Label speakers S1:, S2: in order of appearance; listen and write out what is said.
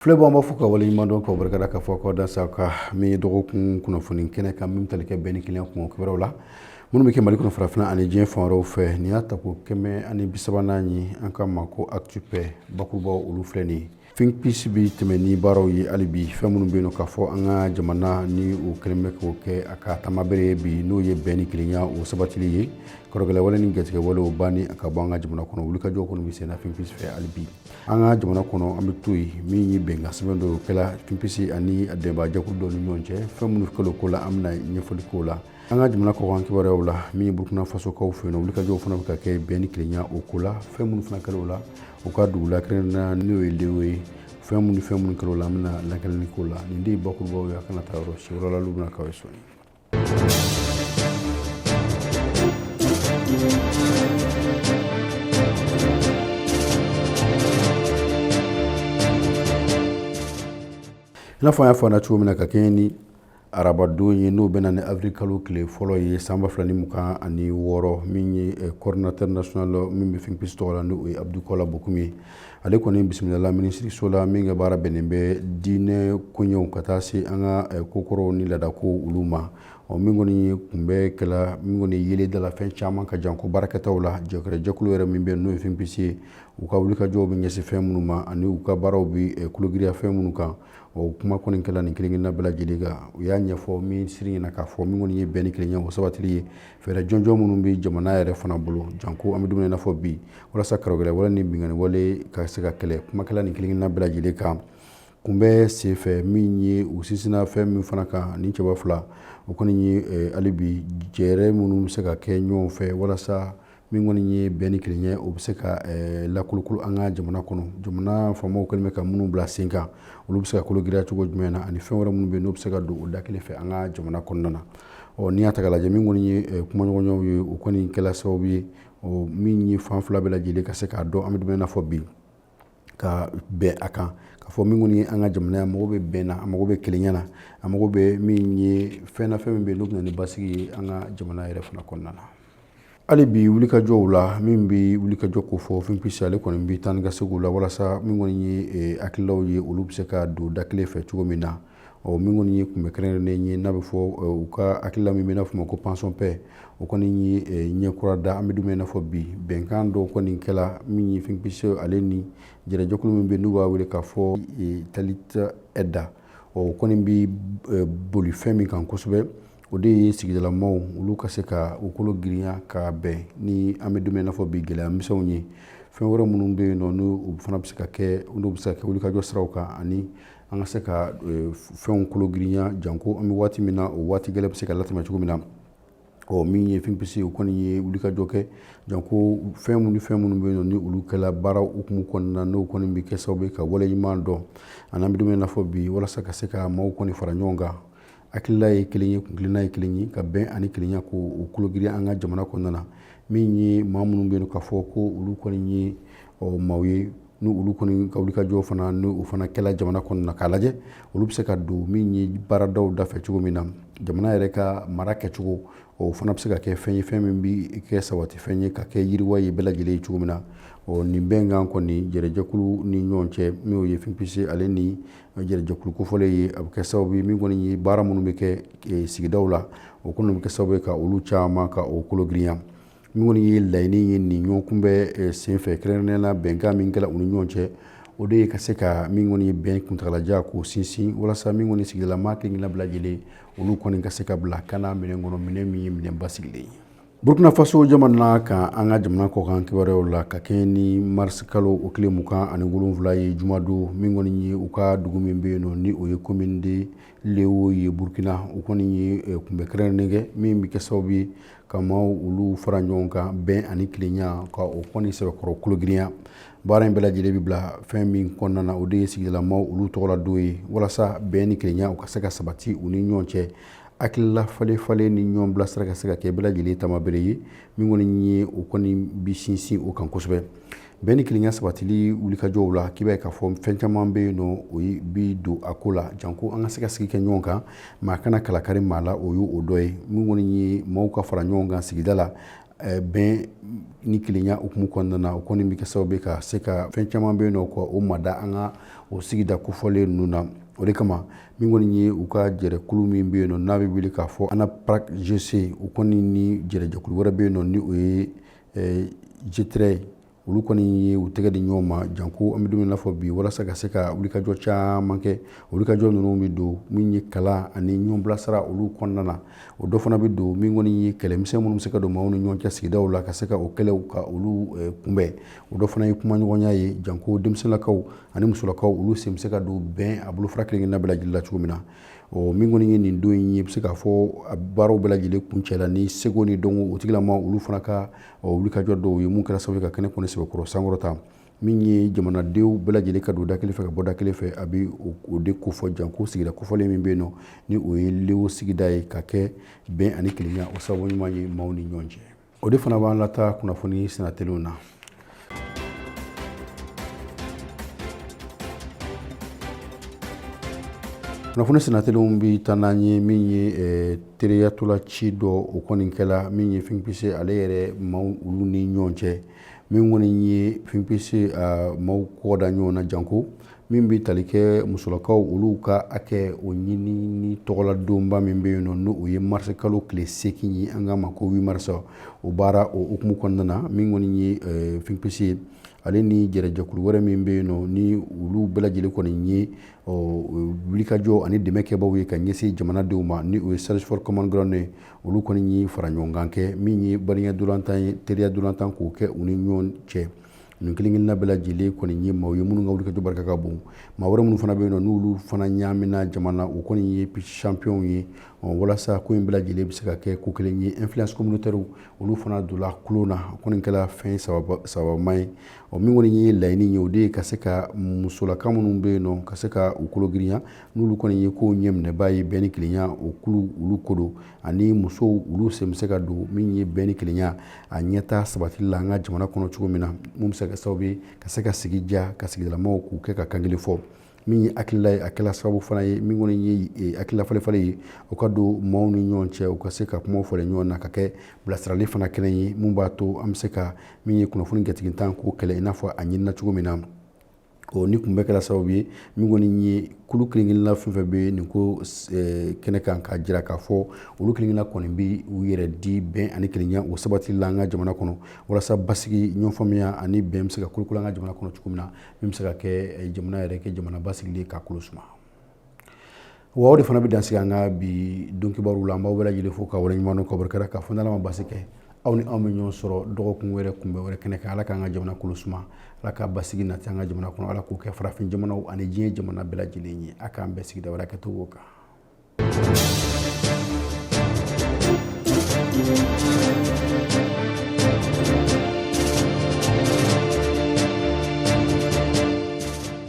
S1: Filɛbɔ b'a fɔ ka waleɲuman dɔn ka barikada ka fɔ kɔ da sa ka min ye dɔgɔkun kunnafoni kɛnɛ kan min tali kɛ bɛn ni kelen kun kibaruw la minnu bɛ kɛ Mali kɔnɔ farafina ani diɲɛ fan wɛrɛw fɛ nin y'a ta ko 134 ye an ka ma ko Actupɛ bakurubaw olu filɛ nin ye Think Peace bi tɛmɛ ni baaraw ye hali bi fɛn minnu bɛ yen nɔ k'a fɔ an ka jamana ni o kɛlen bɛ k'o kɛ a ka tamabere ye bi n'o ye bɛn ni kelenya o sabatili ye kɔrɔgɛlɛwale ni gatigɛwalew banni a ka bɔ an ka jamana kɔnɔ wulikajɔ kɔnɔ bɛ senna Think Peace fɛ hali bi an ka jamana kɔnɔ an bɛ to yen min ye bɛnkan sɛbɛn dɔ kɛla Think Peace ani a dɛmɛbagajɛkulu dɔ ni ɲɔgɔn cɛ fɛn minnu kɛlen ko la an bɛna ɲɛfɔli k'o la an ka jamana kɔkan kibaruyaw la min ye Burkina Faso kaw fɛ yen nɔ wulikajɔw fana bɛ ka kɛ bɛn ni kelenya o ko la fɛn minnu fana kɛlen o la u ka dugu la kɛrɛnkɛrɛnnenya n'o ye Lewo ye fɛn minnu kɛlen o la an bɛna lakɛnɛni k'o la nin de ye bakurubaw ye a kana taa yɔrɔ si wɛrɛ la olu bɛna k'aw ye sɔnni. I n'a fɔ an y'a fɔ an na cogo min na ka kɛɲɛ ni arabadon ye n'o bɛna ni avril kalo tile fɔlɔ ye san 2026 min ye coordinateur national min bɛ Think Peace tɔgɔ la n'o ye Abdou Kola Bokum ye ale kɔni bisimilala minisiriso la min ka baara bɛnnen bɛ diinɛ koɲɛw ka taa se an ka kokɔrɔw ni laadakow olu ma min kɔni ye kunbɛ kɛla min kɔni yelen dala fɛn caman ka jan ko baarakɛtaw la jɛkulu yɛrɛ min bɛ n'o ye Think Peace ye u ka wulikajɔw bɛ ɲɛsin fɛn minnu ma ani u ka baaraw bɛ kulogiriya fɛn minnu kan o kuma kɔni kɛla nin kelen-kelenna bɛɛ lajɛlen kan u y'a ɲɛfɔ minisiri ɲɛna k'a fɔ min kɔni ye bɛn ni kelenya o sabatili ye fɛɛrɛ jɔnjɔn minnu bɛ jamana yɛrɛ fana bolo janko an bɛ dumuni i n'a fɔ bi walasa kɔrɔgɛlɛwale ni binganiwale ka se ka kɛlɛ kuma kɛla nin kelen-kelenna bɛɛ lajɛlen kan kunbɛ senfɛ min ye u sinsinna fɛn min fana kan ni cɛba fila o kɔni ye hali bi jɛɛrɛ minnu bɛ se ka kɛ ɲɔgɔn fɛ walasa min kɔni ye bɛn ni kelenya o bɛ se ka lakolokolo an ka jamana kɔnɔ jamana faamaw kɛlen bɛ ka minnu bila sen kan olu bɛ se ka kologiriya cogo jumɛn na ani fɛn wɛrɛ minnu bɛ yen n'o bɛ se ka don o da kelen fɛ an ka jamana kɔnɔna na n'i y'a ta k'a lajɛ min kɔni ye kumaɲɔgɔnyaw ye o kɔni kɛla sababu ye min ye fan fila bɛɛ lajɛlen ka se k'a dɔn an bɛ dumuni i n'a fɔ bi ka bɛn a kan k'a fɔ min kɔni ye an ka jamana a mago bɛ bɛn na a mago bɛ kelenya na a mago bɛ min ye fɛn na fɛn min bɛ yen n'o bɛ na ni basigi ye an ka jamana yɛrɛ fana kɔnɔna na hali bi wulikajɔw la min bɛ wulikajɔ ko fɔ Think Peace ale kɔni bɛ taa ni ka segiw la walasa min kɔni ye hakililaw ye olu bɛ se ka don da kelen fɛ cogo min na min kɔni ye kunbɛ kɛrɛnkɛrɛnnen ye n'a bɛ fɔ u ka hakilila min bɛ n'a fɔ ma ko pension paix o kɔni ye ɲɛkura da an bɛ dumuni i n'a fɔ bi bɛnkan dɔ kɔni kɛla min ye Think Peace ale ni jɛrɛjɛkulu min bɛ n'u b'a wele k'a fɔ Talita Aida o kɔni bɛ boli fɛn min kan kosɛbɛ o de ye sigidalamaw olu ka se ka u kolo girinya ka bɛn ni an bɛ dumuni i n'a fɔ bi gɛlɛya misɛnw ye fɛn wɛrɛ minnu bɛ yen nɔ n'u fana bɛ se ka kɛ n'u bɛ se ka kɛ wulikajɔ siraw kan ani an ka se ka fɛnw kolo girinya janko an bɛ waati min na o waati gɛlɛn bɛ se ka latɛmɛ cogo min na min ye Think Peace o kɔni ye wulikajɔ kɛ janko fɛn minnu bɛ yen nɔ ni olu kɛla baara hukumu kɔnɔna n'o kɔni bɛ kɛ sababu ye ka waleɲuman dɔn ani an bɛ dumuni i n'a fɔ bi walasa ka se ka maaw kɔni fara ɲɔgɔn kan hakilila ye kelen ye kunkilenna ye kelen ye ka bɛn ani kelenya ko o kologiriya an ka jamana kɔnɔna na min ye maa minnu bɛ yen k'a fɔ ko olu kɔni ye maaw ye ni olu kɔni ka wulikajɔ fana ni o fana kɛla jamana kɔnɔna na k'a lajɛ olu bɛ se ka don min ye baaradaw dafɛ cogo min na jamana yɛrɛ ka mara kɛcogo o fana bɛ se ka kɛ fɛn ye fɛn min bɛ kɛ sabati fɛn ye ka kɛ yiriwa ye bɛɛ lajɛlen ye cogo min na nin bɛnkan kɔni jɛrɛjɛkulu ni ɲɔgɔn cɛ min ye Think Peace ale ni jɛrɛjɛkulu kofɔlen ye a bɛ kɛ sababu ye min kɔni ye baara minnu bɛ kɛ sigidaw la o kɔni bɛ kɛ sababu ye ka olu caman ka o kologirinya min kɔni ye laɲini ye nin ɲɔgɔn kunbɛ senfɛ kɛrɛnkɛrɛnnenya bɛnkan min kɛla u ni ɲɔgɔn cɛ o de ye ka se ka min kɔni ye bɛn kuntagalajan k'o sinsin walasa min kɔni sigidalama kelen-kelenna bɛɛ lajɛlen olu kɔni ka se ka bila kana minɛn kɔnɔ minɛn min ye minɛn basigilen ye Burkina Faso jamana kan an ka jamana kɔkan kibaruyaw la ka kɛɲɛ ni mars kalo o tile 27 ye jumadon min kɔni ye u ka dugu min bɛ yen nɔ ni o ye commune de Lewo ye Burkina o kɔni ye kunbɛ kɛrɛnkɛrɛnnen kɛ min bɛ kɛ sababu ye ka maaw olu fara ɲɔgɔn kan bɛn ani kelenya ka o kɔni sɛbɛkɔrɔ kologirinya baara in bɛɛ lajɛlen bɛ bila fɛn min kɔnɔna na o de ye sigidalamaw olu tɔgɔla don ye walasa bɛn ni kelenya u ka se ka sabati u ni ɲɔgɔn cɛ hakilila falen ni ɲɔgɔn bilasira ka se ka kɛ bɛɛ lajɛlen tamabere ye min kɔni ye o kɔni bi sinsin o kan kosɛbɛ bɛn ni kelenya sabatili wulikajɔw la k'i b'a ye k'a fɔ fɛn caman bɛ yen nɔ o bi don a ko la janko an ka se ka sigi kɛ ɲɔgɔn kan maa kana kalakari maa la o ye o dɔ ye min kɔni ye maaw ka fara ɲɔgɔn kan sigida la bɛn ni kelenya ukumu kɔnɔna na o kɔni bɛ kɛ sababu ka se ka fɛn caman bɛ yen nɔ ko o mada an ka o sigida kofɔlen ninnu na o de kama min kɔni ye u ka jɛrɛkulu min bɛ yen nɔ n'a bɛ wele k'a fɔ ANAPRAC GC o kɔni ni jɛrɛjɛkulu wɛrɛ bɛ yen nɔ ni o ye G3 olu kɔni ye u tɛgɛ di ɲɔgɔn ma janko an bɛ don min na fɔ bi walasa ka se ka wulikajɔ caman kɛ wulikajɔ ninnu bɛ don min ye kalan ani ɲɔgɔn bilasira olu kɔnɔna na o dɔ fana bɛ don min kɔni ye kɛlɛmisɛn minnu bɛ se ka don maaw ni ɲɔgɔn cɛ sigidaw la ka se ka o kɛlɛw ka olu kunbɛn o dɔ fana ye kumaɲɔgɔnya ye janko denmisɛnninlakaw ani musolakaw olu sen bɛ se ka don bɛn a bolofara kelen-kelenna bɛɛ lajɛlen la cogo min na min kɔni ye nin don in ye bɛ se k'a fɔ a baaraw bɛɛ lajɛlen kun cɛla ni seko ni dɔnko o tigilama olu fana ka wulikajɔ dɔw ye mun kɛra sababu ka kɛnɛ kɔni sɛbɛkɔrɔ sankɔrɔta min ye jamanadenw bɛɛ lajɛlen ka don da kelen fɛ ka bɔ da kelen fɛ a bɛ o de kofɔ janko sigida kofɔlen min bɛ yen nɔ ni o ye Lewo sigida ye ka kɛ bɛn ani kelenya o sababu ɲuman ye maaw ni ɲɔgɔn cɛ o de fana b'an lataa kunnafoni senatelinw na. kunnafoni senatelinw bɛ taa n'an ye min ye tereyatola ci dɔ o kɔni kɛla min ye Finkpise ale yɛrɛ maaw olu ni ɲɔgɔn cɛ min kɔni ye Finkpise maaw kɔda ɲɔgɔn na janko min bɛ tali kɛ musolakaw olu ka hakɛ o ɲini ni tɔgɔladonba min bɛ yen nɔ n'o ye marisi kalo tile 8 ye an k'a ma ko 8 marisi o baara o hukumu kɔnɔna na min kɔni ye Finkpise ale ni jɛrɛjɛkulu wɛrɛ min bɛ yen nɔ ni olu bɛɛ lajɛlen kɔni ye wulikajɔ ani dɛmɛ kɛbaaw ye ka ɲɛsin jamanadenw ma ni o ye Search for Common Ground ye olu kɔni ye fara ɲɔgɔn kan kɛ min ye bariya dolantan ye teriya dolantan k'o kɛ u ni ɲɔgɔn cɛ nin kelen-kelenna bɛɛ lajɛlen kɔni ye maaw ye minnu ka wulikajɔ barika ka bon maa wɛrɛ minnu fana bɛ yen nɔ n'olu fana ɲaamina jamana o kɔni ye champion ye walasa ko in bɛɛ lajɛlen bɛ se ka kɛ ko kelen ye influence communautaire olu fana donna kulon na o kɔni kɛla fɛn sababama ye min kɔni ye laɲini ye o de ye ka se ka musolaka minnu bɛ yen nɔ ka se ka u kolo girinya n'olu kɔni ye ko ɲɛminɛbaa ye bɛn ni kelenya o kulu olu ko don ani musow olu sen bɛ se ka don min ye bɛn ni kelenya a ɲɛtaa sabatili la an ka jamana kɔnɔ cogo min na mun bɛ se ka sababu ye ka se ka sigi diya ka sigidalamaw k'u kɛ ka kan kelen fɔ min ye hakilila ye a kɛla sababu fana ye min kɔni ye hakilila falen ye o ka don maaw ni ɲɔgɔn cɛ u ka se ka kumaw fɔlen ɲɔgɔn na ka kɛ bilasirali fana kɛnɛ ye mun b'a to an bɛ se ka min ye kunnafoni gɛtigintan k'o kɛlɛ i n'a fɔ a ɲinina cogo min na ni kun bɛ kɛla sababu ye min kɔni ye kulu kelen-kelenna fɛn fɛn bɛ nin ko kɛnɛ kan ka jira k'a fɔ olu kelen-kelenna kɔni bɛ u yɛrɛ di bɛn ani kelenya o sabatili la an ka jamana kɔnɔ walasa basigi ɲɔgɔnfaamuya ani bɛn bɛ se ka kolokolo an ka jamana kɔnɔ cogo min na min bɛ se ka kɛ jamana yɛrɛ kɛ jamana basigilen k'a kolo suma wa o de fana bɛ dansigi an ka bi don kibaruw la an b'aw bɛɛ lajɛlen fo ka waleɲuman dɔn ka barika da ka fɔ n'Ala ma basi kɛ aw ni anw bɛ ɲɔgɔn sɔrɔ dɔgɔkun wɛrɛ kunbɛn wɛrɛ kɛnɛ kan Ala k'an ka jamana kolo suma Ala ka basigi nati an ka jamana kɔnɔ Ala k'o kɛ farafin jamanaw ani diɲɛ jamana bɛɛ lajɛlen ye a k'an bɛɛ sigida wɛrɛ kɛcogo kan.